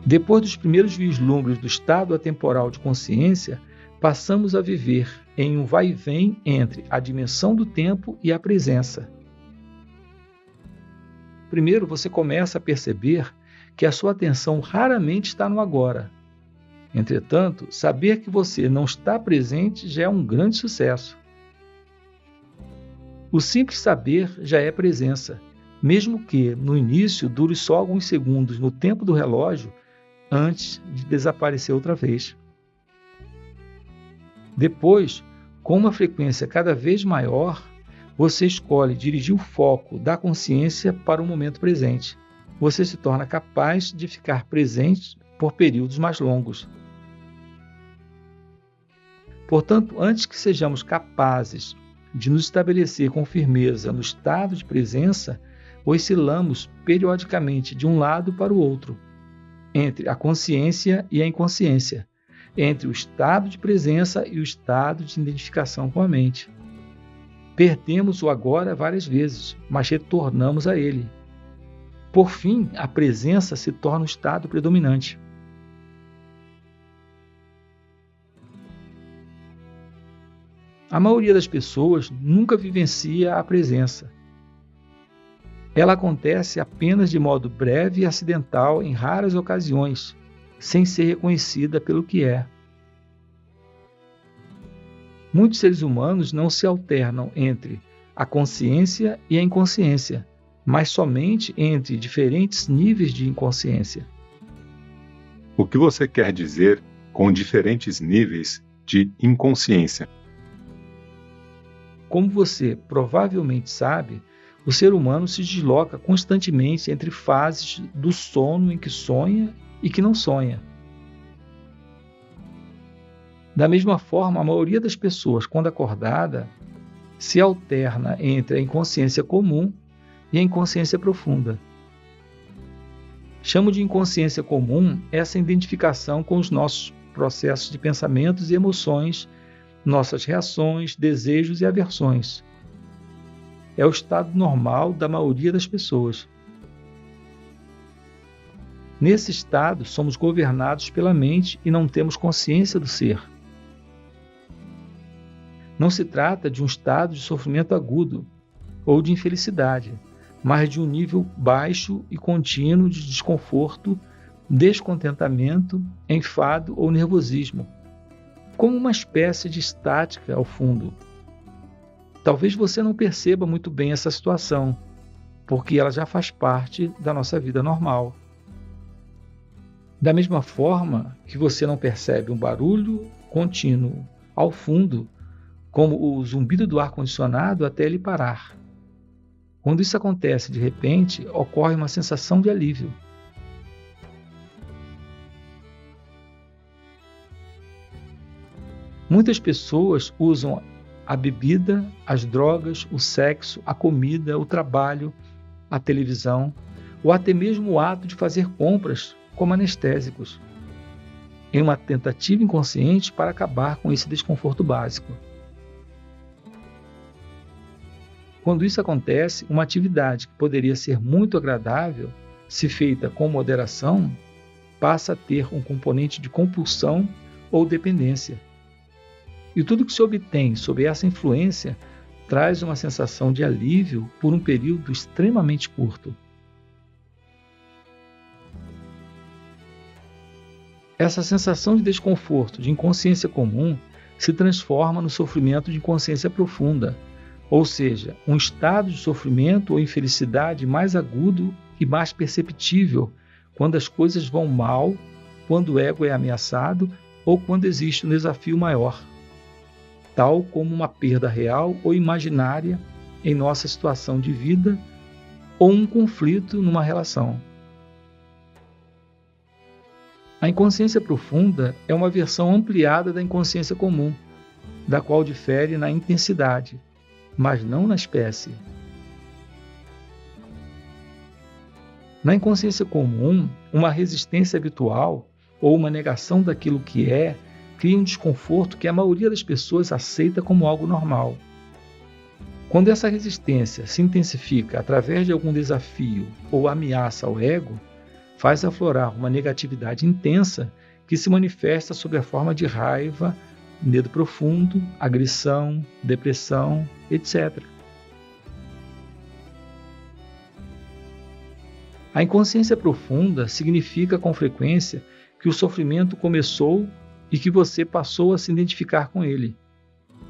Depois dos primeiros vislumbres do estado atemporal de consciência, passamos a viver em um vai e vem entre a dimensão do tempo e a presença. Primeiro, você começa a perceber que a sua atenção raramente está no agora. Entretanto, saber que você não está presente já é um grande sucesso. O simples saber já é presença, mesmo que, no início, dure só alguns segundos no tempo do relógio antes de desaparecer outra vez. Depois, com uma frequência cada vez maior, você escolhe dirigir o foco da consciência para o momento presente. Você se torna capaz de ficar presente por períodos mais longos. Portanto, antes que sejamos capazes de nos estabelecer com firmeza no estado de presença, oscilamos periodicamente de um lado para o outro, entre a consciência e a inconsciência, entre o estado de presença e o estado de identificação com a mente. Perdemos o agora várias vezes, mas retornamos a ele. Por fim, a presença se torna o estado predominante. A maioria das pessoas nunca vivencia a presença. Ela acontece apenas de modo breve e acidental em raras ocasiões, sem ser reconhecida pelo que é. Muitos seres humanos não se alternam entre a consciência e a inconsciência, mas somente entre diferentes níveis de inconsciência. O que você quer dizer com diferentes níveis de inconsciência? Como você provavelmente sabe, o ser humano se desloca constantemente entre fases do sono em que sonha e que não sonha. Da mesma forma, a maioria das pessoas, quando acordada, se alterna entre a inconsciência comum e a inconsciência profunda. Chamo de inconsciência comum essa identificação com os nossos processos de pensamentos e emoções, nossas reações, desejos e aversões. É o estado normal da maioria das pessoas. Nesse estado, somos governados pela mente e não temos consciência do ser. Não se trata de um estado de sofrimento agudo ou de infelicidade, mas de um nível baixo e contínuo de desconforto, descontentamento, enfado ou nervosismo, como uma espécie de estática ao fundo. Talvez você não perceba muito bem essa situação, porque ela já faz parte da nossa vida normal. Da mesma forma que você não percebe um barulho contínuo ao fundo, como o zumbido do ar-condicionado até ele parar. Quando isso acontece de repente, ocorre uma sensação de alívio. Muitas pessoas usam a bebida, as drogas, o sexo, a comida, o trabalho, a televisão, ou até mesmo o ato de fazer compras como anestésicos, em uma tentativa inconsciente para acabar com esse desconforto básico. Quando isso acontece, uma atividade que poderia ser muito agradável, se feita com moderação, passa a ter um componente de compulsão ou dependência. E tudo que se obtém sob essa influência traz uma sensação de alívio por um período extremamente curto. Essa sensação de desconforto de inconsciência comum se transforma no sofrimento de inconsciência profunda, ou seja, um estado de sofrimento ou infelicidade mais agudo e mais perceptível quando as coisas vão mal, quando o ego é ameaçado ou quando existe um desafio maior, tal como uma perda real ou imaginária em nossa situação de vida ou um conflito numa relação. A inconsciência profunda é uma versão ampliada da inconsciência comum, da qual difere na intensidade, mas não na espécie. Na inconsciência comum, uma resistência habitual ou uma negação daquilo que é cria um desconforto que a maioria das pessoas aceita como algo normal. Quando essa resistência se intensifica através de algum desafio ou ameaça ao ego, faz aflorar uma negatividade intensa que se manifesta sob a forma de raiva, medo profundo, agressão, depressão, etc. A inconsciência profunda significa com frequência que o sofrimento começou e que você passou a se identificar com ele.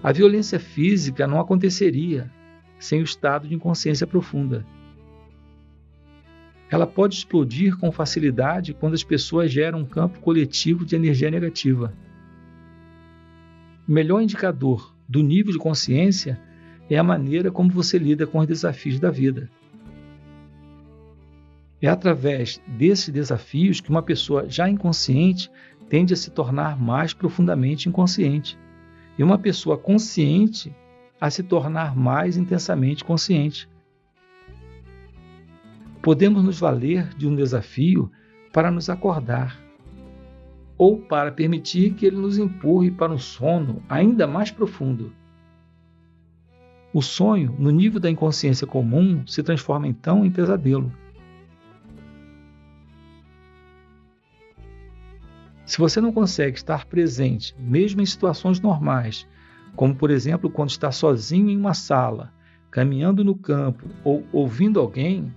A violência física não aconteceria sem o estado de inconsciência profunda. Ela pode explodir com facilidade quando as pessoas geram um campo coletivo de energia negativa. O melhor indicador do nível de consciência é a maneira como você lida com os desafios da vida. É através desses desafios que uma pessoa já inconsciente tende a se tornar mais profundamente inconsciente, e uma pessoa consciente a se tornar mais intensamente consciente. Podemos nos valer de um desafio para nos acordar, ou para permitir que ele nos empurre para um sono ainda mais profundo. O sonho, no nível da inconsciência comum, se transforma então em pesadelo. Se você não consegue estar presente, mesmo em situações normais, como por exemplo quando está sozinho em uma sala, caminhando no campo ou ouvindo alguém,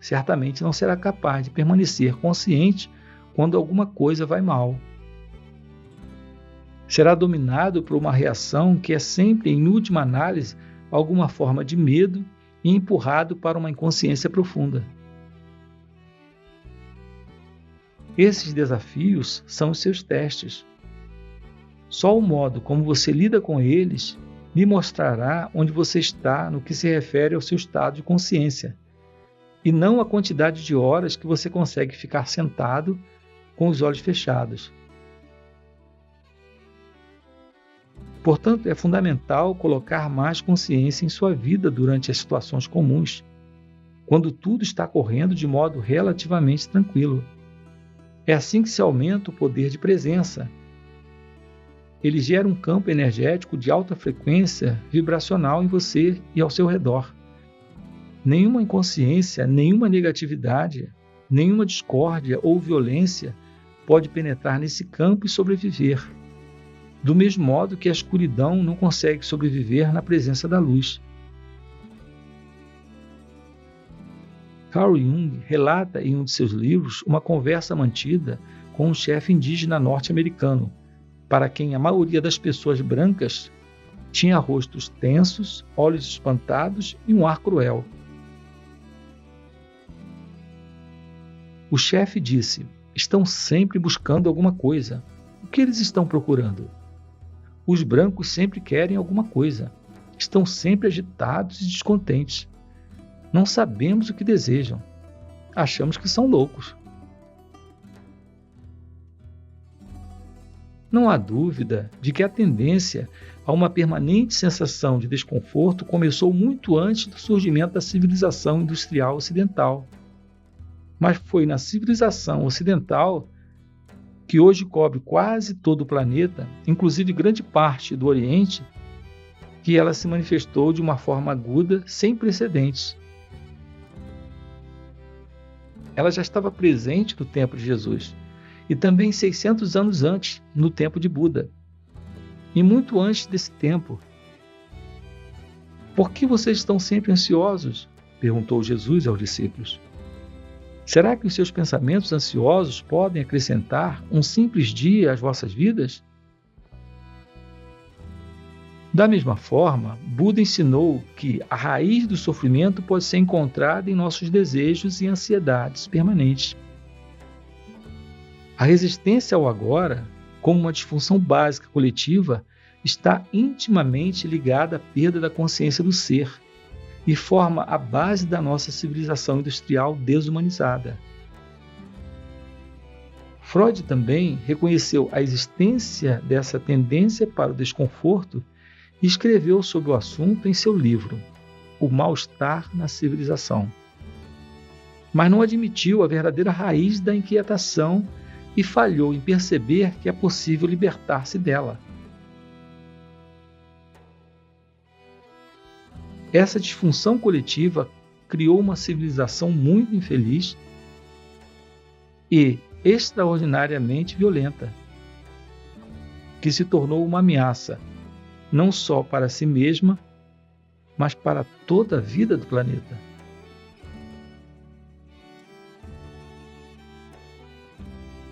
certamente não será capaz de permanecer consciente quando alguma coisa vai mal. Será dominado por uma reação que é sempre, em última análise, alguma forma de medo e empurrado para uma inconsciência profunda. Esses desafios são os seus testes. Só o modo como você lida com eles lhe mostrará onde você está no que se refere ao seu estado de consciência, e não a quantidade de horas que você consegue ficar sentado com os olhos fechados. Portanto, é fundamental colocar mais consciência em sua vida durante as situações comuns, quando tudo está correndo de modo relativamente tranquilo. É assim que se aumenta o poder de presença. Ele gera um campo energético de alta frequência vibracional em você e ao seu redor. Nenhuma inconsciência, nenhuma negatividade, nenhuma discórdia ou violência pode penetrar nesse campo e sobreviver. Do mesmo modo que a escuridão não consegue sobreviver na presença da luz. Carl Jung relata em um de seus livros uma conversa mantida com um chefe indígena norte-americano, para quem a maioria das pessoas brancas tinha rostos tensos, olhos espantados e um ar cruel. O chefe disse: "Estão sempre buscando alguma coisa. O que eles estão procurando? Os brancos sempre querem alguma coisa. Estão sempre agitados e descontentes. Não sabemos o que desejam. Achamos que são loucos." Não há dúvida de que a tendência a uma permanente sensação de desconforto começou muito antes do surgimento da civilização industrial ocidental. Mas foi na civilização ocidental, que hoje cobre quase todo o planeta, inclusive grande parte do Oriente, que ela se manifestou de uma forma aguda, sem precedentes. Ela já estava presente no tempo de Jesus, e também 600 anos antes, no tempo de Buda, e muito antes desse tempo. "Por que vocês estão sempre ansiosos?" perguntou Jesus aos discípulos. "Será que os seus pensamentos ansiosos podem acrescentar um simples dia às vossas vidas?" Da mesma forma, Buda ensinou que a raiz do sofrimento pode ser encontrada em nossos desejos e ansiedades permanentes. A resistência ao agora, como uma disfunção básica coletiva, está intimamente ligada à perda da consciência do ser e forma a base da nossa civilização industrial desumanizada. Freud também reconheceu a existência dessa tendência para o desconforto e escreveu sobre o assunto em seu livro, O Mal-Estar na Civilização. Mas não admitiu a verdadeira raiz da inquietação e falhou em perceber que é possível libertar-se dela. Essa disfunção coletiva criou uma civilização muito infeliz e extraordinariamente violenta, que se tornou uma ameaça não só para si mesma, mas para toda a vida do planeta.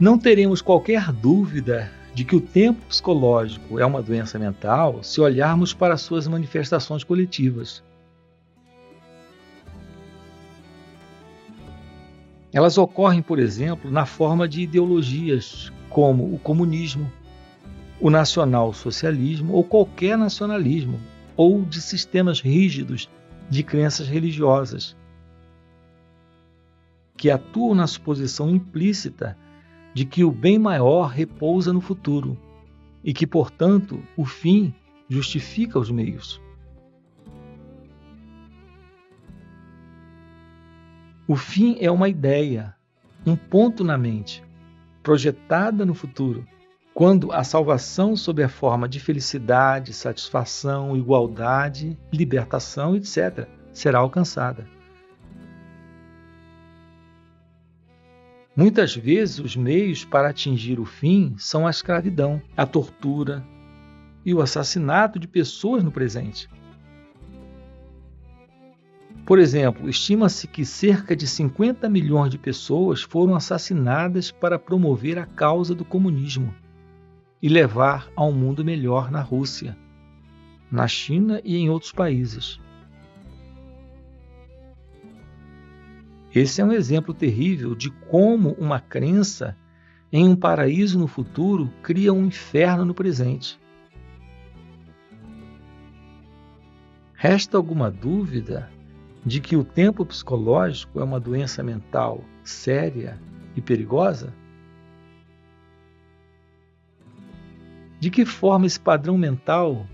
Não teremos qualquer dúvida de que o tempo psicológico é uma doença mental se olharmos para suas manifestações coletivas. Elas ocorrem, por exemplo, na forma de ideologias como o comunismo, o nacional-socialismo ou qualquer nacionalismo, ou de sistemas rígidos de crenças religiosas, que atuam na suposição implícita de que o bem maior repousa no futuro e que, portanto, o fim justifica os meios. O fim é uma ideia, um ponto na mente, projetada no futuro, quando a salvação sob a forma de felicidade, satisfação, igualdade, libertação, etc., será alcançada. Muitas vezes os meios para atingir o fim são a escravidão, a tortura e o assassinato de pessoas no presente. Por exemplo, estima-se que cerca de 50 milhões de pessoas foram assassinadas para promover a causa do comunismo e levar a um mundo melhor na Rússia, na China e em outros países. Esse é um exemplo terrível de como uma crença em um paraíso no futuro cria um inferno no presente. Resta alguma dúvida de que o tempo psicológico é uma doença mental séria e perigosa? De que forma esse padrão mental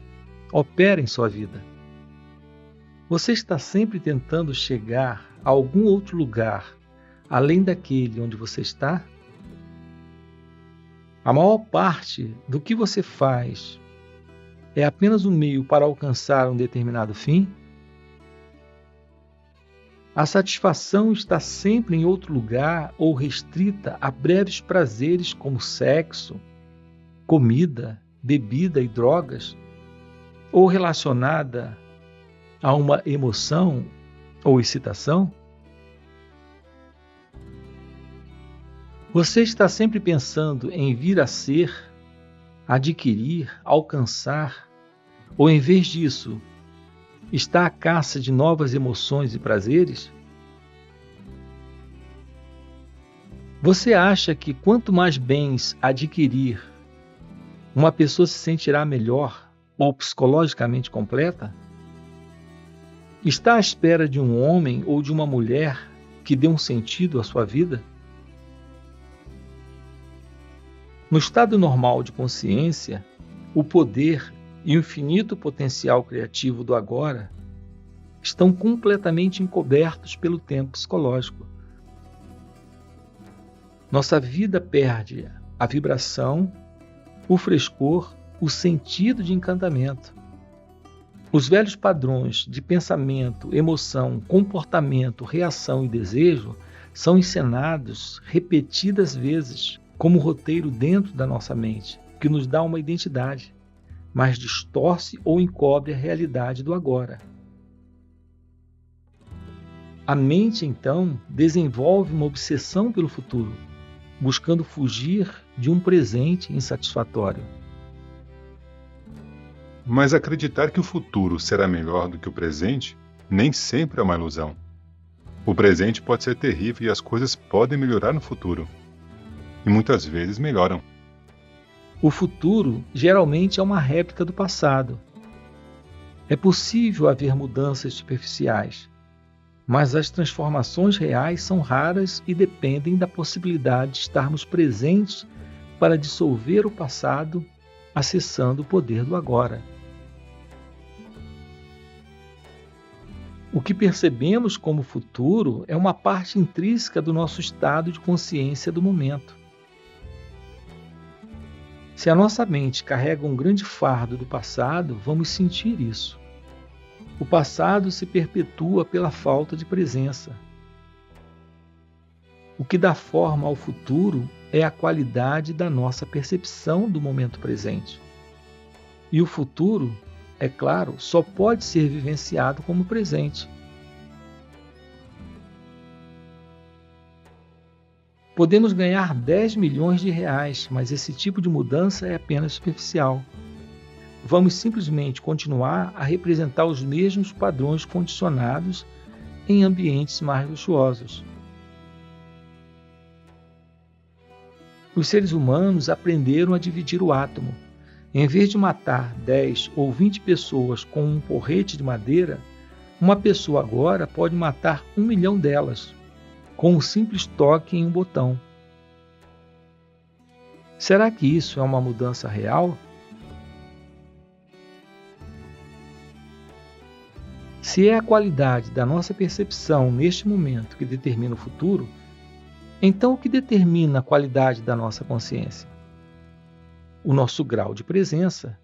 opera em sua vida? Você está sempre tentando chegar a algum outro lugar além daquele onde você está? A maior parte do que você faz é apenas um meio para alcançar um determinado fim? A satisfação está sempre em outro lugar ou restrita a breves prazeres como sexo, comida, bebida e drogas, ou relacionada a uma emoção ou excitação? Você está sempre pensando em vir a ser, adquirir, alcançar, ou em vez disso, está à caça de novas emoções e prazeres? Você acha que quanto mais bens adquirir, uma pessoa se sentirá melhor ou psicologicamente completa? Está à espera de um homem ou de uma mulher que dê um sentido à sua vida? No estado normal de consciência, o poder e o infinito potencial criativo do agora estão completamente encobertos pelo tempo psicológico. Nossa vida perde a vibração, o frescor, o sentido de encantamento. Os velhos padrões de pensamento, emoção, comportamento, reação e desejo são encenados repetidas vezes como roteiro dentro da nossa mente, que nos dá uma identidade, mas distorce ou encobre a realidade do agora. A mente, então, desenvolve uma obsessão pelo futuro, buscando fugir de um presente insatisfatório. Mas acreditar que o futuro será melhor do que o presente nem sempre é uma ilusão. O presente pode ser terrível e as coisas podem melhorar no futuro. E muitas vezes melhoram. O futuro geralmente é uma réplica do passado. É possível haver mudanças superficiais, mas as transformações reais são raras e dependem da possibilidade de estarmos presentes para dissolver o passado, acessando o poder do agora. O que percebemos como futuro é uma parte intrínseca do nosso estado de consciência do momento. Se a nossa mente carrega um grande fardo do passado, vamos sentir isso. O passado se perpetua pela falta de presença. O que dá forma ao futuro é a qualidade da nossa percepção do momento presente. E o futuro, é claro, só pode ser vivenciado como presente. Podemos ganhar 10 milhões de reais, mas esse tipo de mudança é apenas superficial. Vamos simplesmente continuar a representar os mesmos padrões condicionados em ambientes mais luxuosos. Os seres humanos aprenderam a dividir o átomo. Em vez de matar 10 ou 20 pessoas com um porrete de madeira, uma pessoa agora pode matar 1 milhão delas, com um simples toque em um botão. Será que isso é uma mudança real? Se é a qualidade da nossa percepção neste momento que determina o futuro, então o que determina a qualidade da nossa consciência? O nosso grau de presença.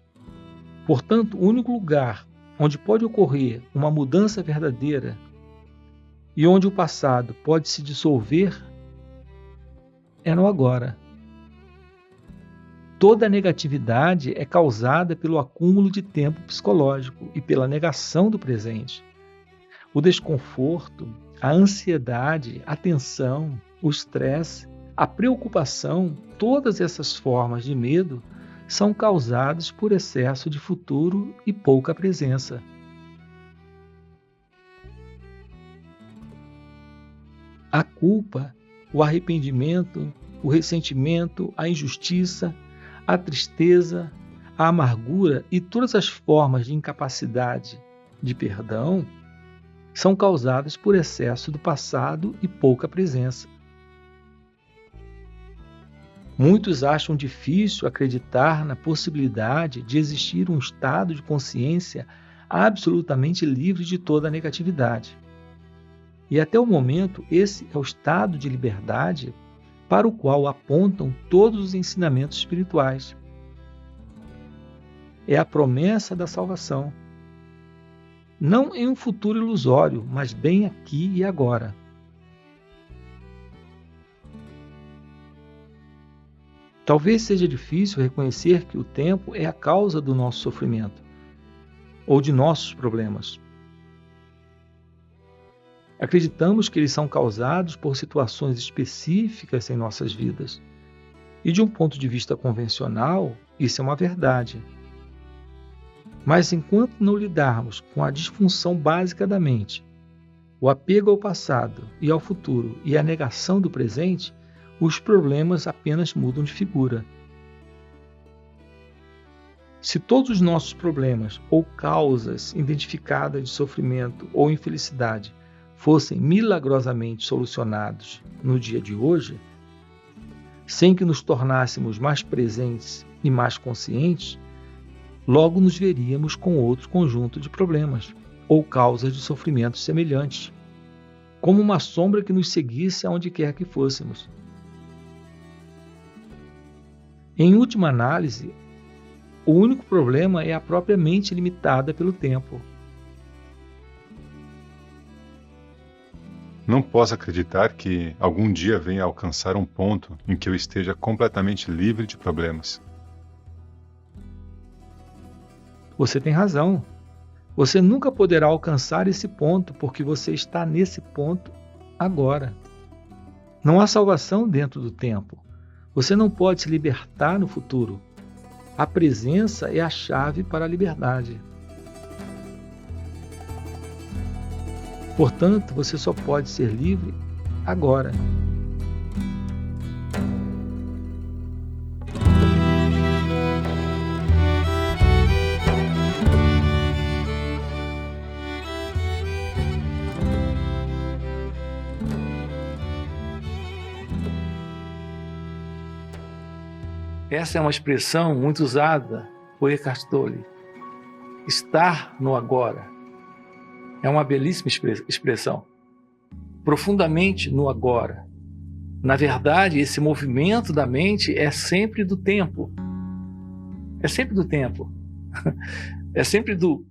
Portanto, o único lugar onde pode ocorrer uma mudança verdadeira e onde o passado pode se dissolver é no agora. Toda negatividade é causada pelo acúmulo de tempo psicológico e pela negação do presente. O desconforto, a ansiedade, a tensão, o estresse, a preocupação, todas essas formas de medo são causadas por excesso de futuro e pouca presença. A culpa, o arrependimento, o ressentimento, a injustiça, a tristeza, a amargura e todas as formas de incapacidade de perdão são causadas por excesso do passado e pouca presença. Muitos acham difícil acreditar na possibilidade de existir um estado de consciência absolutamente livre de toda a negatividade. E até o momento, esse é o estado de liberdade para o qual apontam todos os ensinamentos espirituais. É a promessa da salvação. Não em um futuro ilusório, mas bem aqui e agora. Talvez seja difícil reconhecer que o tempo é a causa do nosso sofrimento ou de nossos problemas. Acreditamos que eles são causados por situações específicas em nossas vidas. E de um ponto de vista convencional, isso é uma verdade. Mas enquanto não lidarmos com a disfunção básica da mente, o apego ao passado e ao futuro e a negação do presente, os problemas apenas mudam de figura. Se todos os nossos problemas ou causas identificadas de sofrimento ou infelicidade fossem milagrosamente solucionados no dia de hoje, sem que nos tornássemos mais presentes e mais conscientes, logo nos veríamos com outro conjunto de problemas ou causas de sofrimentos semelhantes, como uma sombra que nos seguisse aonde quer que fôssemos. Em última análise, o único problema é a própria mente limitada pelo tempo. Não posso acreditar que algum dia venha a alcançar um ponto em que eu esteja completamente livre de problemas. Você tem razão. Você nunca poderá alcançar esse ponto porque você está nesse ponto agora. Não há salvação dentro do tempo. Você não pode se libertar no futuro. A presença é a chave para a liberdade. Portanto, você só pode ser livre agora. Essa é uma expressão muito usada por Eckhart Tolle. Estar no agora. É uma belíssima expressão. Profundamente no agora. Na verdade, esse movimento da mente é sempre do tempo. É sempre do tempo. É sempre do